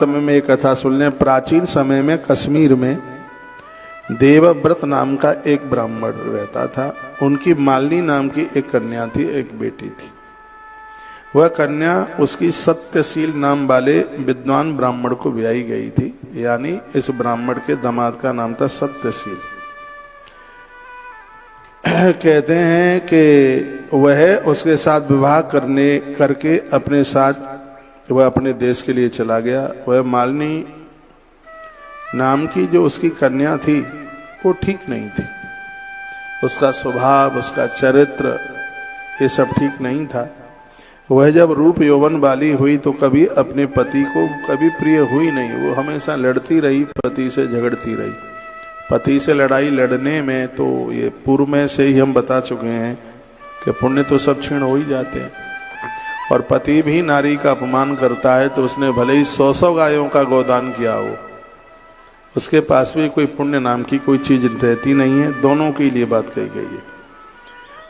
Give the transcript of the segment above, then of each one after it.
समय में एक कथा सुन लें। प्राचीन समय में कश्मीर में देवव्रत नाम का एक ब्राह्मण रहता था। उनकी मालिनी नाम की एक कन्या थी, एक बेटी थी। वह कन्या उसकी सत्यशील नाम वाले विद्वान ब्राह्मण को ब्याही गई थी, यानी इस ब्राह्मण के दामाद का नाम था सत्यशील। कहते हैं कि वह उसके साथ विवाह करके अपने साथ वह अपने देश के लिए चला गया। वह मालिनी नाम की जो उसकी कन्या थी वो ठीक नहीं थी। उसका स्वभाव, उसका चरित्र, ये सब ठीक नहीं था। वह जब रूप यौवन वाली हुई तो कभी अपने पति को कभी प्रिय हुई नहीं। वो हमेशा लड़ती रही, पति से झगड़ती रही। पति से लड़ाई लड़ने में तो ये पूर्व में से ही हम बता चुके हैं कि पुण्य तो सब क्षीण हो ही जाते हैं। और पति भी नारी का अपमान करता है तो उसने भले ही 100 गायों का गोदान किया हो, उसके पास भी कोई पुण्य नाम की कोई चीज रहती नहीं है। दोनों के लिए बात कही गई है।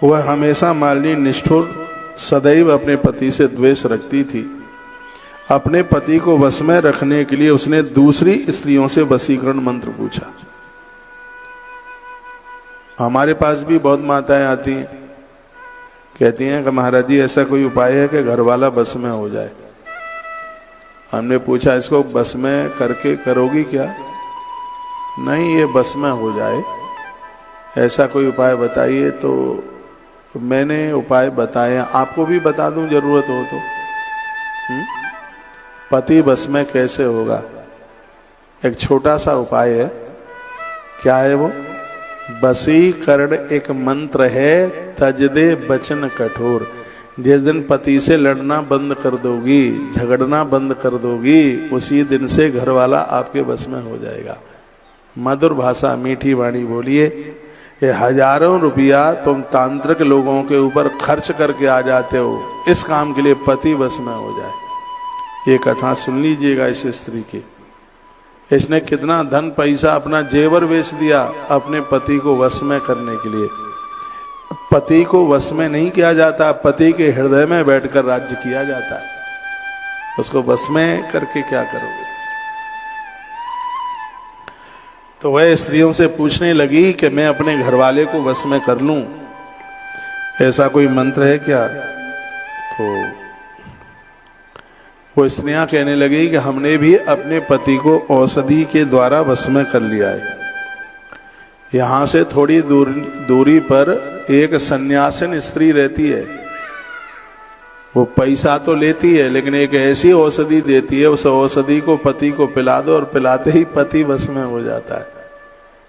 वह हमेशा मालिनी निष्ठुर, सदैव अपने पति से द्वेष रखती थी। अपने पति को वश में रखने के लिए उसने दूसरी स्त्रियों से वशीकरण मंत्र पूछा। हमारे पास भी बहुत माताएं आती हैं, कहती हैं कि महाराज जी ऐसा कोई उपाय है कि घर वाला बस में हो जाए। हमने पूछा इसको बस में करके करोगी क्या? नहीं, ये बस में हो जाए, ऐसा कोई उपाय बताइए। तो मैंने उपाय बताए, आपको भी बता दूं जरूरत हो तो। पति बस में कैसे होगा? एक छोटा सा उपाय है। क्या है वो? वशीकरण एक मंत्र है, तज दे बचन कठोर। जिस दिन पति से लड़ना बंद कर दोगी, झगड़ना बंद कर दोगी, उसी दिन से घर वाला आपके बस में हो जाएगा। मधुर भाषा, मीठी वाणी बोलिए। ये हजारों रुपया तुम तांत्रिक लोगों के ऊपर खर्च करके आ जाते हो, इस काम के लिए पति बस में हो जाए। ये कथा सुन लीजिएगा इस स्त्री की। इसने कितना धन पैसा, अपना जेवर बेच दिया अपने पति को वश में करने के लिए। पति को वश में नहीं किया जाता, पति के हृदय में बैठकर राज्य किया जाता है। उसको वश में करके क्या करोगे? तो वह स्त्रियों से पूछने लगी कि मैं अपने घरवाले को वश में कर लूं, ऐसा कोई मंत्र है क्या? तो वो स्त्रियां कहने लगी कि हमने भी अपने पति को औषधि के द्वारा वश में कर लिया है। यहां से थोड़ी दूरी पर एक सन्यासिन स्त्री रहती है। वो पैसा तो लेती है लेकिन एक ऐसी औषधि देती है, उस औषधि को पति को पिला दो और पिलाते ही पति वश में हो जाता है।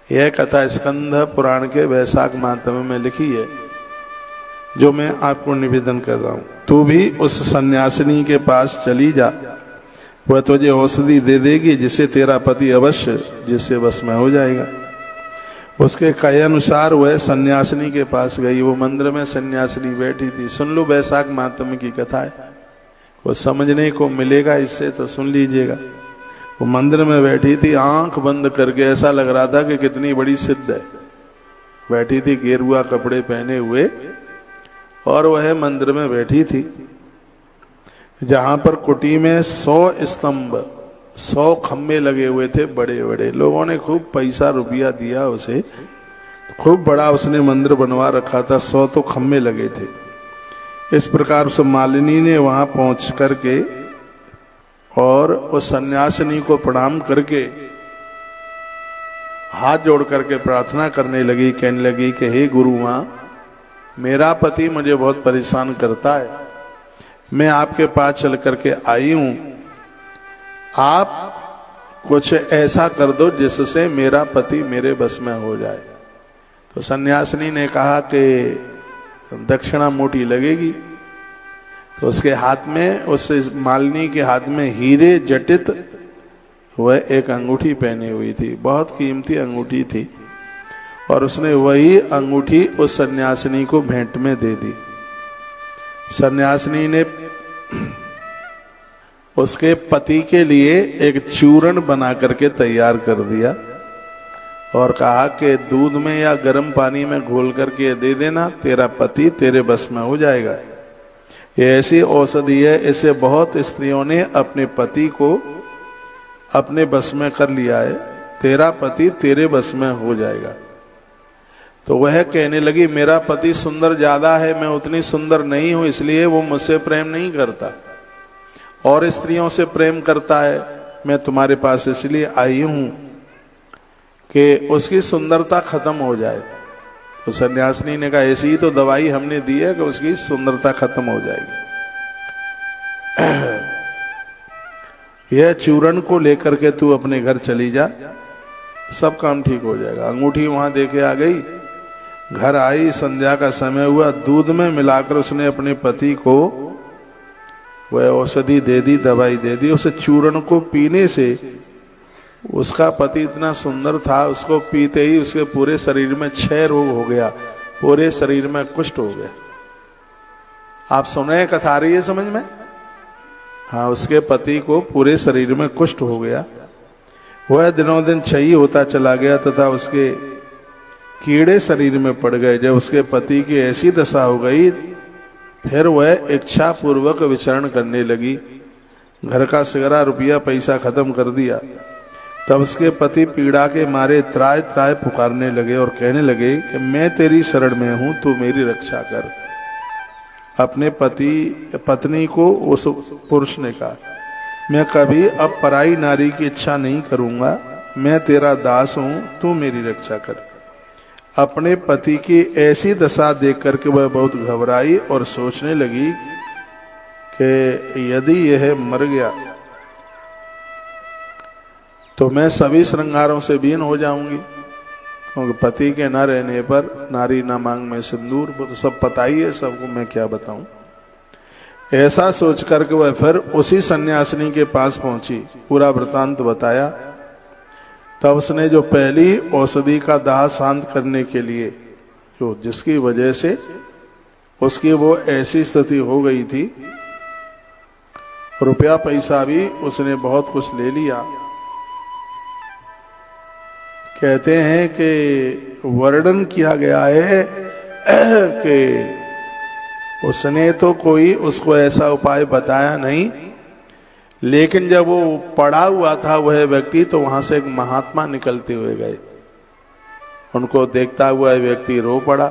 यह कथा स्कंद पुराण के वैशाख मातम में लिखी है, जो मैं आपको निवेदन कर रहा हूं। तू भी उस सन्यासिनी के पास चली जा, वह तुझे औषधि दे देगी जिससे तेरा पति अवश्य जिससे वश में हो जाएगा। उसके कहे अनुसार वह सन्यासिनी के पास गई। वो मंदिर में सन्यासिनी बैठी थी। सुन लो, वैशाख मातम की कथा है, वो समझने को मिलेगा इससे, तो सुन लीजिएगा। वो मंदिर में बैठी थी, आंख बंद करके, ऐसा लग रहा था कि कितनी बड़ी सिद्ध है। बैठी थी गेरुआ कपड़े पहने हुए, और वह मंदिर में बैठी थी जहां पर कुटी में 100 स्तंभ, 100 खम्भे लगे हुए थे बड़े बड़े। लोगों ने खूब पैसा रुपया दिया उसे, खूब बड़ा उसने मंदिर बनवा रखा था। 100 तो खम्भे लगे थे। इस प्रकार से मालिनी ने वहां पहुंच करके और उस सन्यासिनी को प्रणाम करके हाथ जोड़ करके प्रार्थना करने लगी। कहने लगी कि हे गुरु मां, मेरा पति मुझे बहुत परेशान करता है, मैं आपके पास चल करके आई हूं। आप कुछ ऐसा कर दो जिससे मेरा पति मेरे बस में हो जाए। तो सन्यासिनी ने कहा कि दक्षिणा मोटी लगेगी। तो उसके हाथ में, उस मालिनी के हाथ में हीरे जटित वह एक अंगूठी पहनी हुई थी, बहुत कीमती अंगूठी थी। और उसने वही अंगूठी उस सन्यासिनी को भेंट में दे दी। सन्यासिनी ने उसके पति के लिए एक चूर्ण बना करके तैयार कर दिया और कहा कि दूध में या गर्म पानी में घोल करके दे देना, तेरा पति तेरे बस में हो जाएगा। ये ऐसी औषधि है, इसे बहुत स्त्रियों ने अपने पति को अपने बस में कर लिया है, तेरा पति तेरे बस में हो जाएगा। तो वह कहने लगी मेरा पति सुंदर ज्यादा है, मैं उतनी सुंदर नहीं हूं, इसलिए वो मुझसे प्रेम नहीं करता, और स्त्रियों से प्रेम करता है। मैं तुम्हारे पास इसलिए आई हूं कि उसकी सुंदरता खत्म हो जाए। तो सन्यासिनी ने कहा ऐसी ही तो दवाई हमने दी है कि उसकी सुंदरता खत्म हो जाएगी। यह चूर्ण को लेकर के तू अपने घर चली जा, सब काम ठीक हो जाएगा। अंगूठी वहां देके आ गई, घर आई, संध्या का समय हुआ, दूध में मिलाकर उसने अपने पति को वह औषधि दे दी, दवाई दे दी। उसे चूर्ण को पीने से उसका पति इतना सुंदर था, उसको पीते ही उसके पूरे शरीर में क्षय रोग हो गया, पूरे शरीर में कुष्ठ हो गया। आप सुने कथा आ रही है समझ में? हाँ, उसके पति को पूरे शरीर में कुष्ठ हो गया। वह दिनों दिन क्षयी होता चला गया तथा उसके कीड़े शरीर में पड़ गए। जब उसके पति की ऐसी दशा हो गई, फिर वह इच्छा पूर्वक विचरण करने लगी, घर का सिगरा रुपया पैसा खत्म कर दिया। तब उसके पति पीड़ा के मारे त्राय त्राय पुकारने लगे और कहने लगे कि मैं तेरी शरण में हूं, तू मेरी रक्षा कर। अपने पत्नी को उस पुरुष ने कहा मैं कभी अब पराई नारी की इच्छा नहीं करूंगा, मैं तेरा दास हूं, तू मेरी रक्षा कर। अपने पति की ऐसी दशा देख करके वह बहुत घबराई और सोचने लगी कि यदि यह मर गया तो मैं सभी श्रृंगारों से बीन हो जाऊंगी, क्योंकि पति के न रहने पर नारी न मांग में सिंदूर, वो तो सब पता ही है सबको, मैं क्या बताऊं। ऐसा सोच करके वह फिर उसी सन्यासिनी के पास पहुंची, पूरा वृतांत बताया। तब उसने जो पहली औषधि का दाह शांत करने के लिए, जो जिसकी वजह से उसकी वो ऐसी स्थिति हो गई थी, रुपया पैसा भी उसने बहुत कुछ ले लिया। कहते हैं कि वर्णन किया गया है कि उसने तो कोई उसको ऐसा उपाय बताया नहीं, लेकिन जब वो पड़ा हुआ था वह व्यक्ति, तो वहां से एक महात्मा निकलते हुए गए। उनको देखता हुआ व्यक्ति रो पड़ा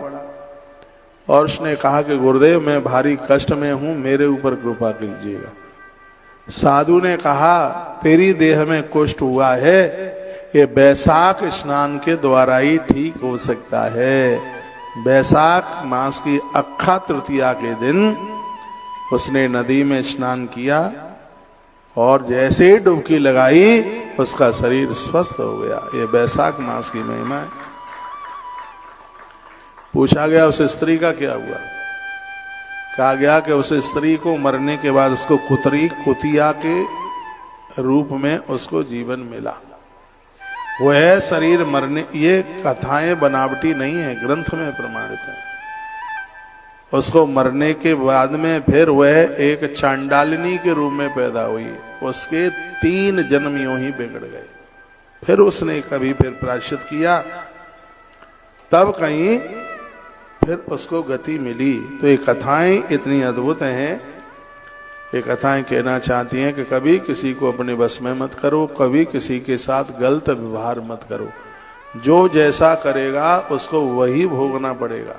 और उसने कहा कि गुरुदेव मैं भारी कष्ट में हूं, मेरे ऊपर कृपा कीजिएगा। साधु ने कहा तेरी देह में कुष्ठ हुआ है, ये बैसाख स्नान के द्वारा ही ठीक हो सकता है। बैसाख मास की अक्षा तृतीया के दिन उसने नदी में स्नान किया और जैसे ही डुबकी लगाई उसका शरीर स्वस्थ हो गया। ये बैसाख मास की महिमा है। पूछा गया उस स्त्री का क्या हुआ? कहा गया कि उस स्त्री को मरने के बाद उसको कुतिया के रूप में उसको जीवन मिला। वह शरीर मरने, ये कथाएं बनावटी नहीं है, ग्रंथ में प्रमाणित है। उसको मरने के बाद में फिर वह एक चांडालिनी के रूप में पैदा हुई, उसके 3 जन्म यूं ही बिगड़ गए। फिर उसने कभी फिर प्रायश्चित किया, तब कहीं फिर उसको गति मिली। तो ये कथाएं इतनी अद्भुत हैं, ये कथाएं कहना चाहती हैं कि कभी किसी को अपने बस में मत करो, कभी किसी के साथ गलत व्यवहार मत करो। जो जैसा करेगा उसको वही भोगना पड़ेगा।